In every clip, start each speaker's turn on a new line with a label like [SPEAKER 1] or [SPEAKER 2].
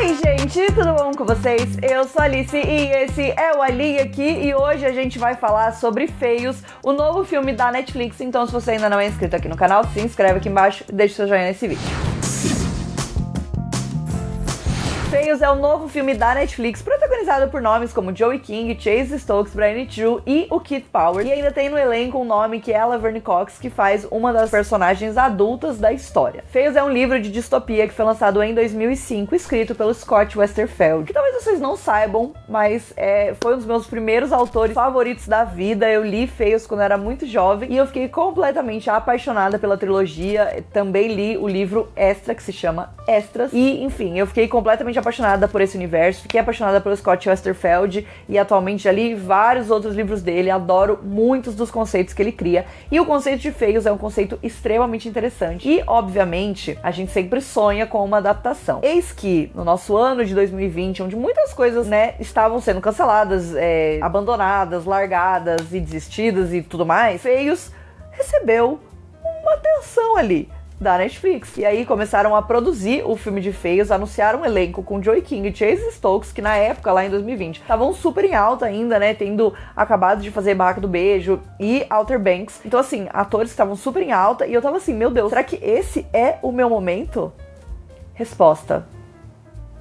[SPEAKER 1] Oi gente, tudo bom com vocês? Eu sou a Alice e esse é o Ali aqui e hoje a gente vai falar sobre Feios, o novo filme da Netflix. Então se você ainda não é inscrito aqui no canal, se inscreve aqui embaixo e deixa seu joinha nesse vídeo. Feios é o novo filme da Netflix, protagonizado por nomes como Joey King, Chase Stokes, Brian Chu e o Keith Powers. E ainda tem no elenco um nome que é a Laverne Cox, que faz uma das personagens adultas da história. Feios é um livro de distopia que foi lançado em 2005, escrito pelo Scott Westerfeld, que talvez vocês não saibam, mas foi um dos meus primeiros autores favoritos da vida. Eu li Feios quando eu era muito jovem e eu fiquei completamente apaixonada pela trilogia. Também li o livro Extra, que se chama Extras, e enfim, eu fiquei completamente apaixonada por esse universo, fiquei apaixonada pelo Scott Westerfeld e atualmente já li vários outros livros dele, adoro muitos dos conceitos que ele cria, e o conceito de Feios é um conceito extremamente interessante e, obviamente, a gente sempre sonha com uma adaptação. Eis que, no nosso ano de 2020, onde muitas coisas, estavam sendo canceladas, abandonadas, largadas e desistidas e tudo mais, Feios recebeu uma atenção ali da Netflix. E aí começaram a produzir o filme de Feios, anunciaram um elenco com Joey King e Chase Stokes, que na época, lá em 2020, estavam super em alta ainda, tendo acabado de fazer Barraca do Beijo e Outer Banks. Então assim, atores estavam super em alta e eu tava assim, meu Deus, será que esse é o meu momento? Resposta: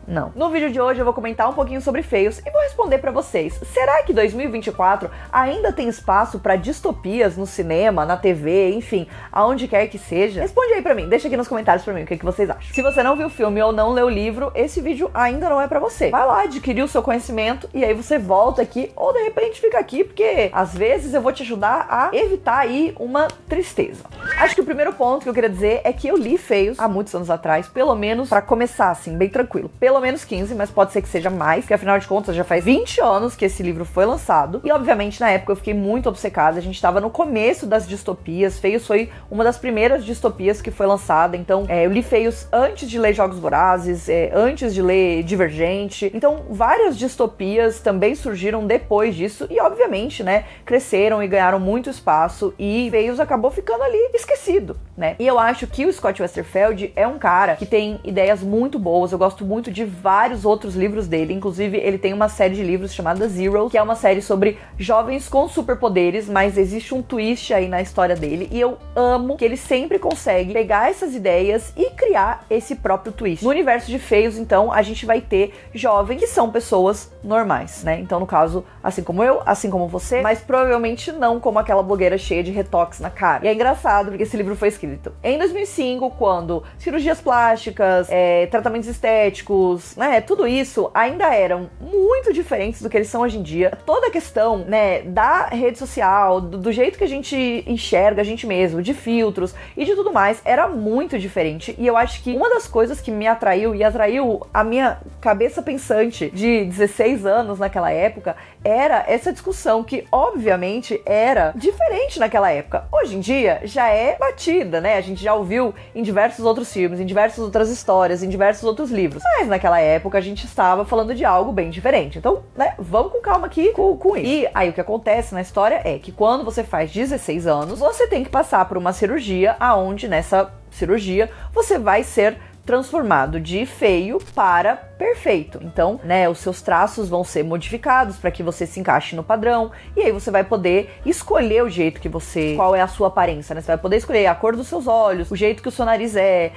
[SPEAKER 1] não. No vídeo de hoje eu vou comentar um pouquinho sobre Feios e vou responder pra vocês. Será que 2024 ainda tem espaço pra distopias no cinema, na TV, enfim, aonde quer que seja? Responde aí pra mim, deixa aqui nos comentários pra mim o que vocês acham. Se você não viu o filme ou não leu o livro, esse vídeo ainda não é pra você. Vai lá adquirir o seu conhecimento e aí você volta aqui ou de repente fica aqui, porque às vezes eu vou te ajudar a evitar aí uma tristeza. Acho que o primeiro ponto que eu queria dizer é que eu li Feios há muitos anos atrás, pelo menos pra começar assim, bem tranquilo. Pelo menos 15, mas pode ser que seja mais, porque afinal de contas já faz 20 anos que esse livro foi lançado, e obviamente na época eu fiquei muito obcecada, a gente tava no começo das distopias, Feios foi uma das primeiras distopias que foi lançada, então eu li Feios antes de ler Jogos Vorazes, antes de ler Divergente, então várias distopias também surgiram depois disso, e obviamente, cresceram e ganharam muito espaço, e Feios acabou ficando ali esquecido, E eu acho que o Scott Westerfeld é um cara que tem ideias muito boas, eu gosto muito de vários outros livros dele, inclusive ele tem uma série de livros chamada Zero, que é uma série sobre jovens com superpoderes, mas existe um twist aí na história dele, e eu amo que ele sempre consegue pegar essas ideias e criar esse próprio twist. No universo de Feios, então, a gente vai ter jovens que são pessoas normais, Então, no caso, assim como eu, assim como você, mas provavelmente não como aquela blogueira cheia de retox na cara. E é engraçado, porque esse livro foi escrito em 2005, quando cirurgias plásticas, tratamentos estéticos, tudo isso ainda eram muito diferentes do que eles são hoje em dia. Toda a questão, da rede social, do jeito que a gente enxerga a gente mesmo, de filtros e de tudo mais, era muito diferente. E eu acho que uma das coisas que me atraiu e atraiu a minha cabeça pensante de 16 anos naquela época era essa discussão que, obviamente, era diferente naquela época. Hoje em dia, já é batida, A gente já ouviu em diversos outros filmes, em diversas outras histórias, em diversos outros livros. Mas naquela época, a gente estava falando de algo bem diferente. Então, vamos com calma aqui com isso. E aí, o que acontece na história é que quando você faz 16 anos, você tem que passar por uma cirurgia, aonde nessa cirurgia você vai ser transformado de feio para perfeito. Então, os seus traços vão ser modificados para que você se encaixe no padrão, e aí você vai poder escolher o jeito que qual é a sua aparência, Você vai poder escolher a cor dos seus olhos, o jeito que o seu nariz é,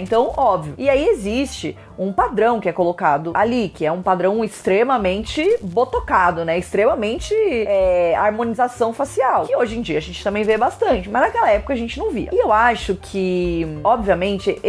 [SPEAKER 1] Então, óbvio. E aí existe um padrão que é colocado ali, que é um padrão extremamente botocado, Extremamente harmonização facial, que hoje em dia a gente também vê bastante, mas naquela época a gente não via. E eu acho que, obviamente,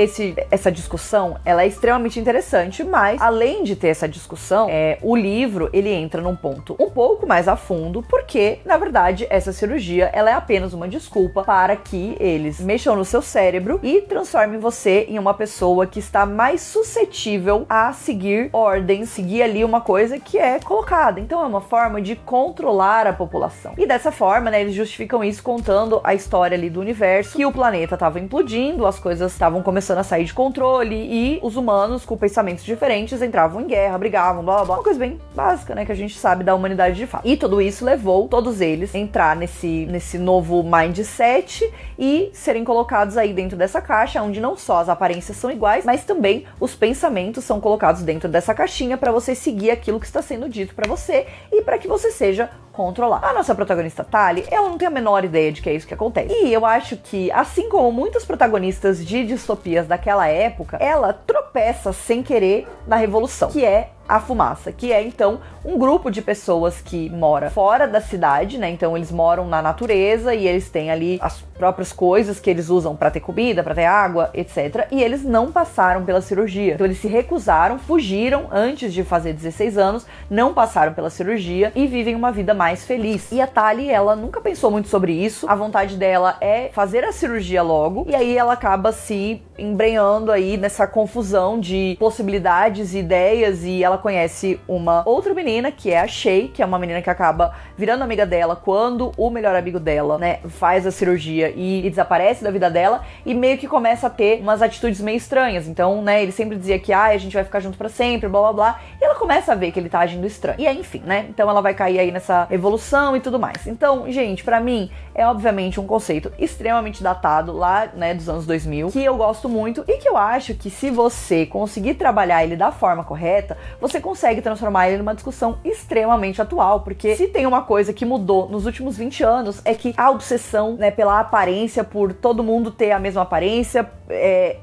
[SPEAKER 1] essa discussão, ela é extremamente interessante, mas além de ter essa discussão, o livro, ele entra num ponto um pouco mais a fundo, porque, na verdade, essa cirurgia, ela é apenas uma desculpa para que eles mexam no seu cérebro e transformem você em uma pessoa que está mais suscetível a seguir ordens, seguir ali uma coisa que é colocada. Então é uma forma de controlar a população. E dessa forma, eles justificam isso contando a história ali do universo, que o planeta estava implodindo, as coisas estavam começando a sair de controle, controle e os humanos com pensamentos diferentes entravam em guerra, brigavam, blá blá blá. Uma coisa bem básica, né, que a gente sabe da humanidade de fato. E tudo isso levou todos eles a entrar nesse novo mindset e serem colocados aí dentro dessa caixa, onde não só as aparências são iguais, mas também os pensamentos são colocados dentro dessa caixinha para você seguir aquilo que está sendo dito para você e para que você seja controlar. A nossa protagonista Tali, ela não tem a menor ideia de que é isso que acontece. E eu acho que, assim como muitos protagonistas de distopias daquela época, ela tropeça sem querer na revolução, que é a fumaça, que é então um grupo de pessoas que mora fora da cidade, né? Então eles moram na natureza e eles têm ali as próprias coisas que eles usam pra ter comida, pra ter água, etc. E eles não passaram pela cirurgia. Então eles se recusaram, fugiram antes de fazer 16 anos, não passaram pela cirurgia e vivem uma vida mais feliz. E a Tali, ela nunca pensou muito sobre isso. A vontade dela é fazer a cirurgia logo e aí ela acaba se embrenhando aí nessa confusão de possibilidades e ideias e ela conhece uma outra menina, que é a Shay, que é uma menina que acaba virando amiga dela quando o melhor amigo dela, né, faz a cirurgia e desaparece da vida dela e meio que começa a ter umas atitudes meio estranhas. Então, né, ele sempre dizia que a gente vai ficar junto pra sempre, blá blá blá, e ela começa a ver que ele tá agindo estranho. E aí, enfim, né, então ela vai cair aí nessa evolução e tudo mais. Então, gente, pra mim, é obviamente um conceito extremamente datado lá, né, dos anos 2000, que eu gosto muito e que eu acho que se você conseguir trabalhar ele da forma correta, você consegue transformar ele numa discussão extremamente atual, porque se tem uma coisa que mudou nos últimos 20 anos é que a obsessão, né, pela aparência, por todo mundo ter a mesma aparência,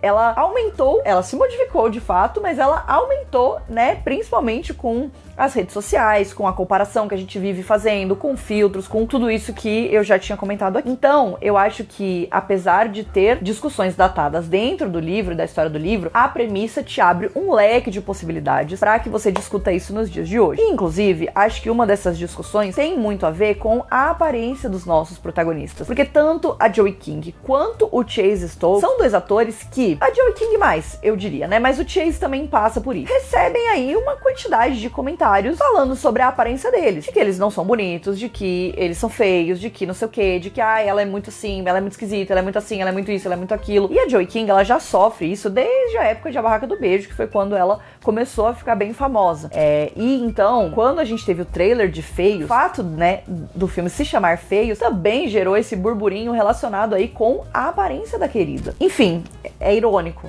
[SPEAKER 1] ela aumentou, ela se modificou de fato, mas ela aumentou, né, principalmente com as redes sociais, com a comparação que a gente vive fazendo, com filtros, com tudo isso que eu já tinha comentado aqui. Então, eu acho que, apesar de ter discussões datadas dentro do livro, da história do livro, a premissa te abre um leque de possibilidades para que você discuta isso nos dias de hoje. E, inclusive, acho que uma dessas discussões tem muito a ver com a aparência dos nossos protagonistas. Porque tanto a Joey King quanto o Chase Stokes são dois atores que, a Joey King mais, eu diria, né? Mas o Chase também passa por isso. Recebem aí uma quantidade de comentários falando sobre a aparência deles, de que eles não são bonitos, de que eles são feios, de que não sei o que, de que ela é muito assim, ela é muito esquisita, ela é muito assim, ela é muito isso, ela é muito aquilo. E a Joey King, ela já sofre isso desde a época de A Barraca do Beijo, que foi quando ela começou a ficar bem famosa. E então, quando a gente teve o trailer de Feios, o fato, né, do filme se chamar Feios também gerou esse burburinho relacionado aí com a aparência da querida. Enfim, é irônico,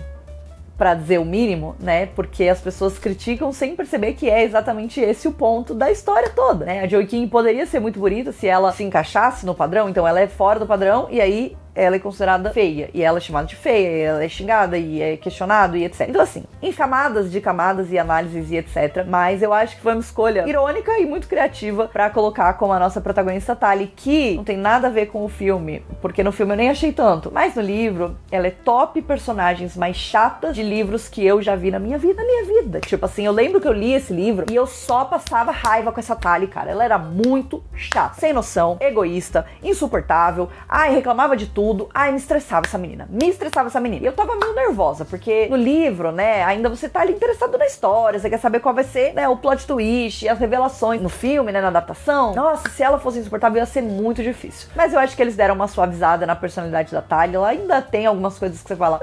[SPEAKER 1] pra dizer o mínimo, né, porque as pessoas criticam sem perceber que é exatamente esse o ponto da história toda, né. A Joey King poderia ser muito bonita se ela se encaixasse no padrão, então ela é fora do padrão e aí ela é considerada feia, e ela é chamada de feia, e ela é xingada, e é questionado, e etc. Então assim, em camadas de camadas e análises e etc, mas eu acho que foi uma escolha irônica e muito criativa pra colocar como a nossa protagonista Tali, que não tem nada a ver com o filme, porque no filme eu nem achei tanto, mas no livro, ela é top personagens mais chatas de livros que eu já vi na minha vida. Tipo assim, eu lembro que eu li esse livro e eu só passava raiva com essa Tali, cara. Ela era muito chata, sem noção, egoísta, insuportável, reclamava de tudo. Me estressava essa menina. E eu tava meio nervosa, porque no livro, né, ainda você tá ali interessado na história, você quer saber qual vai ser, né, o plot twist, as revelações. No filme, né, na adaptação, nossa, se ela fosse insuportável ia ser muito difícil. Mas eu acho que eles deram uma suavizada na personalidade da Tali. Ela ainda tem algumas coisas que você fala,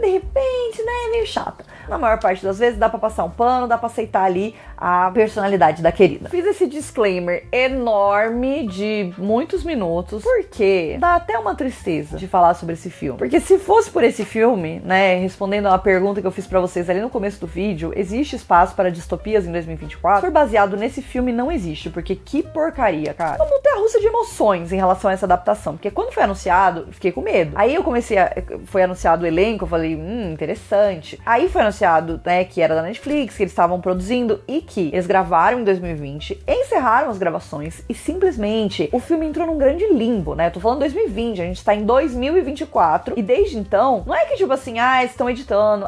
[SPEAKER 1] de repente, né, é meio chata. Na maior parte das vezes dá pra passar um pano, dá pra aceitar ali a personalidade da querida. Fiz esse disclaimer enorme de muitos minutos, porque dá até uma tristeza de falar sobre esse filme. Porque se fosse por esse filme, né, respondendo a pergunta que eu fiz pra vocês ali no começo do vídeo, existe espaço para distopias em 2024? Por baseado nesse filme, não existe, porque que porcaria, cara. Uma montanha-russa de emoções em relação a essa adaptação, porque quando foi anunciado, eu fiquei com medo. Aí eu foi anunciado o elenco, eu falei, interessante. Aí foi anunciado, né, que era da Netflix, que eles estavam produzindo e que eles gravaram em 2020, encerraram as gravações e simplesmente o filme entrou num grande limbo, né? Eu tô falando 2020, a gente tá em 2024 e desde então, não é que tipo assim, eles estão editando,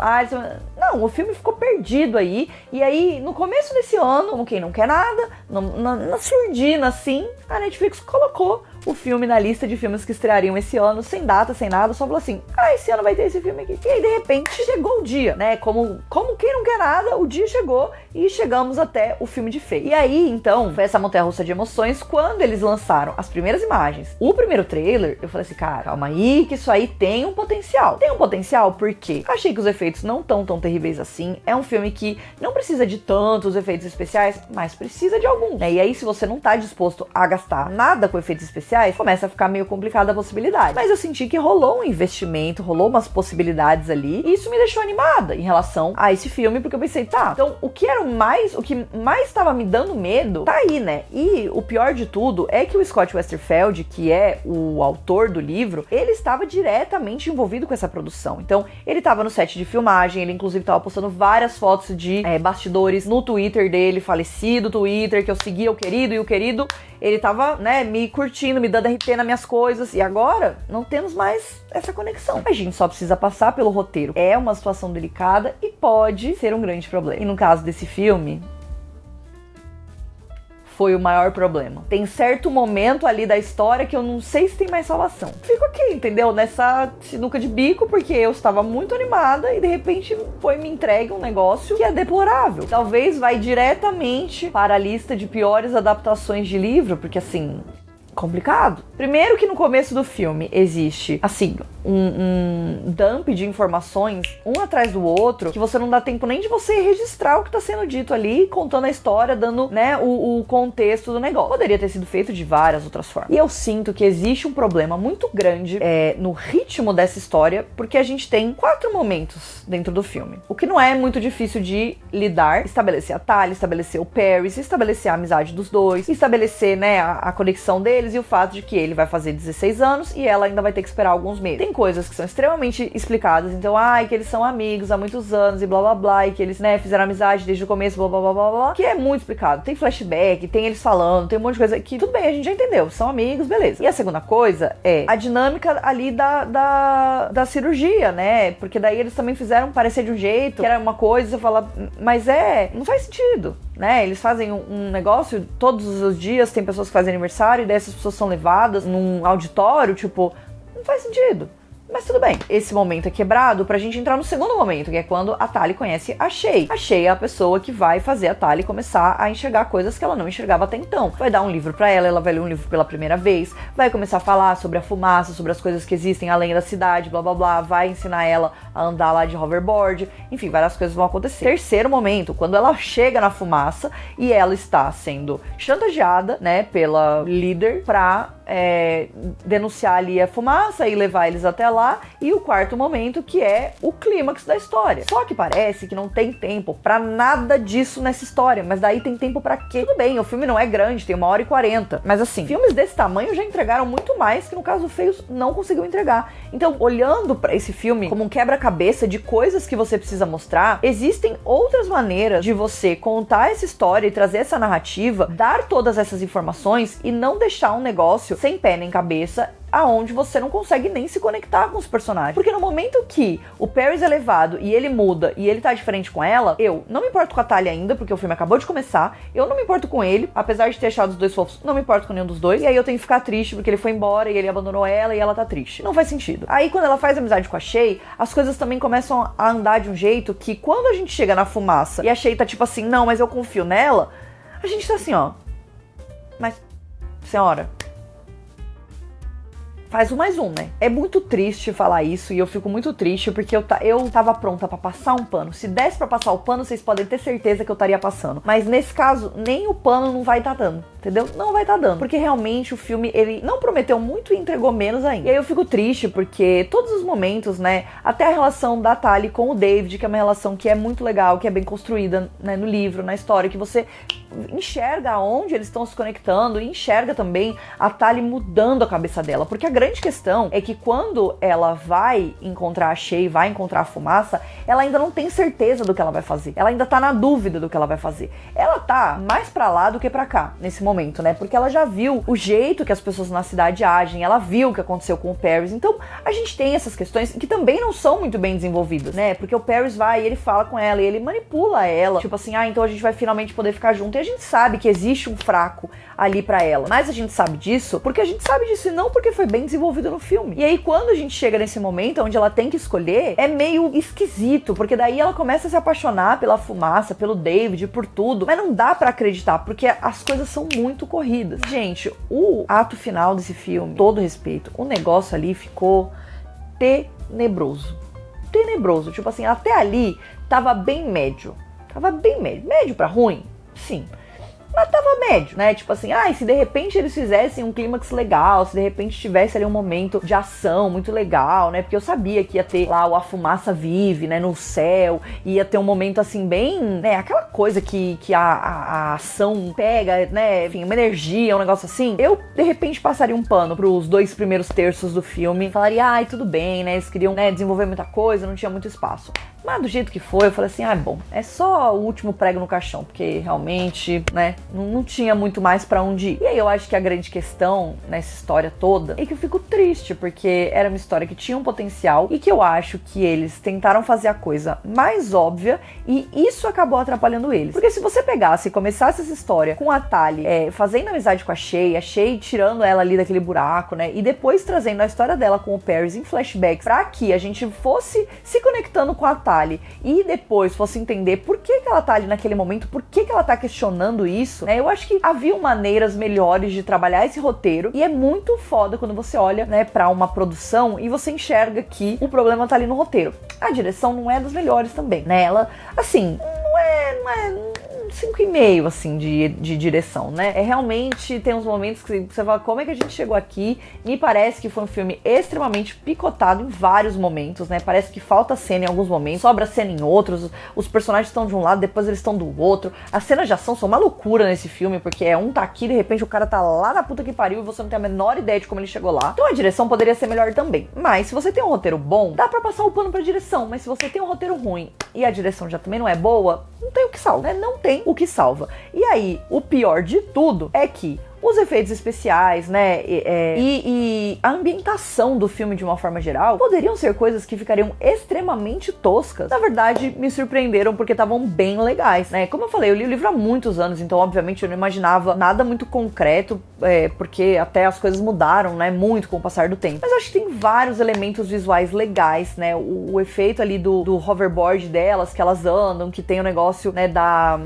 [SPEAKER 1] Não, o filme ficou perdido aí e aí no começo desse ano, como quem não quer nada, na surdina assim, a Netflix colocou o filme na lista de filmes que estreariam esse ano, sem data, sem nada, só falou assim, esse ano vai ter esse filme aqui. E E aí, de repente, chegou o dia, né? Como quem não quer nada, o dia chegou e chegamos até o filme de Faye. E aí, então, foi essa montanha-russa de emoções quando eles lançaram as primeiras imagens. O primeiro trailer, eu falei assim, cara, calma aí, que isso aí tem um potencial. Tem um potencial porque achei que os efeitos não tão terríveis assim. É um filme que não precisa de tantos efeitos especiais, mas precisa de alguns, né? E aí, se você não tá disposto a gastar nada com efeitos especiais, começa a ficar meio complicada a possibilidade. Mas eu senti que rolou um investimento, rolou umas possibilidades ali, e isso me deixou animada em relação a esse filme, porque eu pensei, tá, então o que mais estava me dando medo, tá aí, né? E o pior de tudo é que o Scott Westerfeld, que é o autor do livro, ele estava diretamente envolvido com essa produção. Então, ele estava no set de filmagem, ele inclusive estava postando várias fotos de bastidores no Twitter dele, falecido Twitter, que eu seguia o querido, e o querido, ele tava, né, me curtindo, me dando RT nas minhas coisas, e agora não temos mais essa conexão. A gente só precisa passar pelo roteiro. É uma situação delicada e pode ser um grande problema. E no caso desse filme, foi o maior problema. Tem certo momento ali da história que eu não sei se tem mais salvação. Fico aqui, entendeu? Nessa sinuca de bico, porque eu estava muito animada e de repente foi me entregue um negócio que é deplorável. Talvez vai diretamente para a lista de piores adaptações de livro, porque assim, complicado. Primeiro que no começo do filme existe, assim, um dump de informações, um atrás do outro, que você não dá tempo nem de você registrar o que tá sendo dito ali, contando a história, dando, né, o contexto do negócio. Poderia ter sido feito de várias outras formas. E eu sinto que existe um problema muito grande no ritmo dessa história, porque a gente tem 4 momentos dentro do filme. O que não é muito difícil de lidar, estabelecer a Tali, estabelecer o Paris, estabelecer a amizade dos dois, estabelecer, né, a conexão deles e o fato de que ele vai fazer 16 anos e ela ainda vai ter que esperar alguns meses. Tem coisas que são extremamente explicadas, então, que eles são amigos há muitos anos e blá blá blá, e que eles, né, fizeram amizade desde o começo, blá blá blá blá blá, que é muito explicado. Tem flashback, tem eles falando, tem um monte de coisa que, tudo bem, a gente já entendeu, são amigos, beleza. E a segunda coisa é a dinâmica ali da cirurgia, né, porque daí eles também fizeram parecer de um jeito, que era uma coisa, você fala, mas não faz sentido. Né, eles fazem um negócio todos os dias, tem pessoas que fazem aniversário e daí essas pessoas são levadas num auditório, tipo, não faz sentido. Mas tudo bem, esse momento é quebrado pra gente entrar no segundo momento, que é quando a Tali conhece a Shay. A Shay é a pessoa que vai fazer a Tali começar a enxergar coisas que ela não enxergava até então. Vai dar um livro pra ela, ela vai ler um livro pela primeira vez, vai começar a falar sobre a fumaça, sobre as coisas que existem além da cidade, blá blá blá, vai ensinar ela a andar lá de hoverboard, enfim, várias coisas vão acontecer. Terceiro momento, quando ela chega na fumaça e ela está sendo chantageada, né, pela líder pra denunciar ali a fumaça e levar eles até lá. E o quarto momento, que é o clímax da história. Só que parece que não tem tempo pra nada disso nessa história, mas daí tem tempo pra quê? Tudo bem, o filme não é grande, tem 1h40, mas assim, filmes desse tamanho já entregaram muito mais que no caso Feios não conseguiu entregar. Então, olhando pra esse filme como um quebra-cabeça de coisas que você precisa mostrar, existem outras maneiras de você contar essa história e trazer essa narrativa, dar todas essas informações e não deixar um negócio sem pé nem cabeça, aonde você não consegue nem se conectar com os personagens. Porque no momento que o Paris é levado e ele muda e ele tá diferente com ela, eu não me importo com a Tali ainda, porque o filme acabou de começar, eu não me importo com ele, apesar de ter achado os dois fofos, não me importo com nenhum dos dois, e aí eu tenho que ficar triste porque ele foi embora e ele abandonou ela e ela tá triste. Não faz sentido. Aí quando ela faz amizade com a Shay, as coisas também começam a andar de um jeito que quando a gente chega na fumaça e a Shay tá tipo assim, não, mas eu confio nela, a gente tá assim, ó, mas, senhora, faz um mais um, né? É muito triste falar isso e eu fico muito triste porque eu tava pronta pra passar um pano. Se desse pra passar o pano, vocês podem ter certeza que eu estaria passando. Mas nesse caso, nem o pano não vai tá dando, entendeu? Não vai tá dando. Porque realmente o filme, ele não prometeu muito e entregou menos ainda. E aí eu fico triste porque todos os momentos, né? Até a relação da Tali com o David, que é uma relação que é muito legal, que é bem construída, né, no livro, na história, que você enxerga onde eles estão se conectando e enxerga também a Tali mudando a cabeça dela. Porque a grande questão é que quando ela vai encontrar a Shay, vai encontrar a fumaça, ela ainda não tem certeza do que ela vai fazer. Ela ainda tá na dúvida do que ela vai fazer. Ela tá mais pra lá do que pra cá, nesse momento, né? Porque ela já viu o jeito que as pessoas na cidade agem, ela viu o que aconteceu com o Paris. Então, a gente tem essas questões que também não são muito bem desenvolvidas, né? Porque o Paris vai e ele fala com ela e ele manipula ela. Tipo assim, então a gente vai finalmente poder ficar junto. E a gente sabe que existe um fraco ali pra ela. Mas a gente sabe disso porque a gente sabe disso e não porque foi bem desenvolvido no filme. E aí, quando a gente chega nesse momento onde ela tem que escolher, é meio esquisito, porque daí ela começa a se apaixonar pela fumaça, pelo David, por tudo, mas não dá pra acreditar, porque as coisas são muito corridas. Gente, o ato final desse filme, todo respeito, o negócio ali ficou tenebroso. Tenebroso, tipo assim, até ali tava bem médio. Tava bem médio. Médio pra ruim? Sim. Mas tava médio, né? Tipo assim, se de repente eles fizessem um clímax legal, se de repente tivesse ali um momento de ação muito legal, né? Porque eu sabia que ia ter lá o A Fumaça Vive, né? No céu, ia ter um momento assim bem, né? Aquela coisa que a ação pega, né? Enfim, uma energia, um negócio assim. Eu, de repente, passaria um pano pros 2 primeiros terços do filme. Falaria, tudo bem, né? Eles queriam, né, desenvolver muita coisa, não tinha muito espaço. Mas do jeito que foi, eu falei assim, bom, é só o último prego no caixão, porque realmente, né, não tinha muito mais pra onde ir. E aí eu acho que a grande questão nessa história toda é que eu fico triste, porque era uma história que tinha um potencial e que eu acho que eles tentaram fazer a coisa mais óbvia e isso acabou atrapalhando eles. Porque se você pegasse e começasse essa história com a Tali fazendo amizade com a Shay tirando ela ali daquele buraco, né, e depois trazendo a história dela com o Paris em flashbacks pra que a gente fosse se conectando com a Tali e depois fosse entender por que ela tá ali naquele momento, por que ela tá questionando isso, né? Eu acho que haviam maneiras melhores de trabalhar esse roteiro e é muito foda quando você olha, né, pra uma produção e você enxerga que o problema tá ali no roteiro. A direção não é das melhores também, né? Ela, assim, não é 5,5 assim de direção, né? Realmente tem uns momentos que você fala, como é que a gente chegou aqui? Me parece que foi um filme extremamente picotado em vários momentos, né? Parece que falta cena em alguns momentos, sobra cena em outros, os personagens estão de um lado, depois eles estão do outro. As cenas de ação são uma loucura nesse filme, porque um tá aqui, de repente o cara tá lá na puta que pariu e você não tem a menor ideia de como ele chegou lá. Então a direção poderia ser melhor também. Mas se você tem um roteiro bom, dá pra passar o pano pra direção, mas se você tem um roteiro ruim e a direção já também não é boa, não tem o que salva, né? Não tem o que salva. E aí, o pior de tudo é que os efeitos especiais, né, e a ambientação do filme de uma forma geral poderiam ser coisas que ficariam extremamente toscas. Na verdade, me surpreenderam porque estavam bem legais, né? Como eu falei, eu li o livro há muitos anos, então obviamente eu não imaginava nada muito concreto, porque até as coisas mudaram, né, muito com o passar do tempo. Mas eu acho que tem vários elementos visuais legais, né? O efeito ali do hoverboard delas, que elas andam, que tem o negócio, né,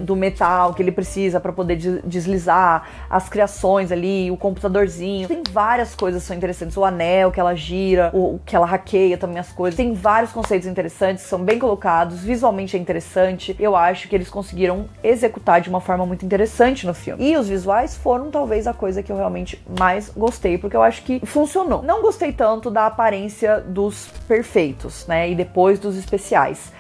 [SPEAKER 1] do metal que ele precisa para poder deslizar, as criações ali, o computadorzinho, tem várias coisas que são interessantes, o anel que ela gira, o que ela hackeia também as coisas, tem vários conceitos interessantes, são bem colocados, visualmente é interessante, eu acho que eles conseguiram executar de uma forma muito interessante no filme. E os visuais foram talvez a coisa que eu realmente mais gostei, porque eu acho que funcionou. Não gostei tanto da aparência dos perfeitos, né, e depois dos especiais.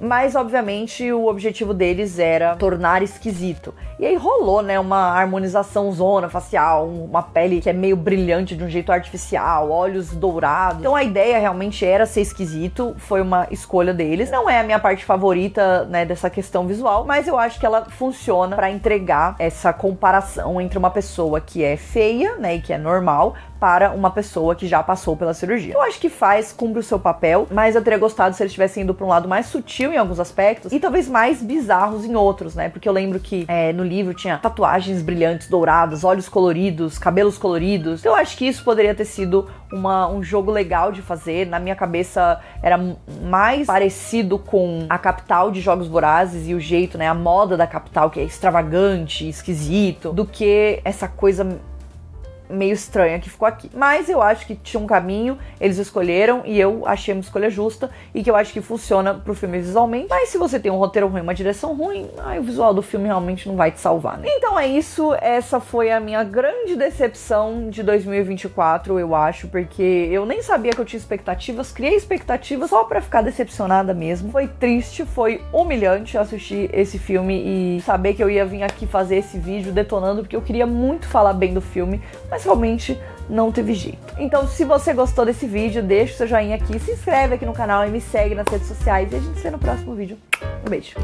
[SPEAKER 1] Mas, obviamente, o objetivo deles era tornar esquisito. E aí rolou, né, uma harmonização zona facial, uma pele que é meio brilhante de um jeito artificial, olhos dourados. Então a ideia realmente era ser esquisito, foi uma escolha deles. Não é a minha parte favorita, né, dessa questão visual, mas eu acho que ela funciona pra entregar essa comparação entre uma pessoa que é feia, né, e que é normal, para uma pessoa que já passou pela cirurgia. Eu acho que cumpre o seu papel, mas eu teria gostado se eles tivessem ido pra um lado mais sutil em alguns aspectos e talvez mais bizarros em outros, né? Porque eu lembro que no livro tinha tatuagens brilhantes, douradas, olhos coloridos, cabelos coloridos. Então eu acho que isso poderia ter sido um jogo legal de fazer. Na minha cabeça era mais parecido com a capital de Jogos Vorazes e o jeito, né? A moda da capital, que é extravagante, esquisito, do que essa coisa meio estranha que ficou aqui. Mas eu acho que tinha um caminho, eles escolheram e eu achei uma escolha justa e que eu acho que funciona pro filme visualmente. Mas se você tem um roteiro ruim, uma direção ruim, o visual do filme realmente não vai te salvar, né? Então é isso, essa foi a minha grande decepção de 2024, eu acho, porque eu nem sabia que eu tinha expectativas, criei expectativas só pra ficar decepcionada mesmo. Foi triste, foi humilhante assistir esse filme e saber que eu ia vir aqui fazer esse vídeo detonando, porque eu queria muito falar bem do filme, mas realmente não teve jeito. Então, se você gostou desse vídeo, deixa o seu joinha aqui, se inscreve aqui no canal e me segue nas redes sociais e a gente se vê no próximo vídeo. Um beijo!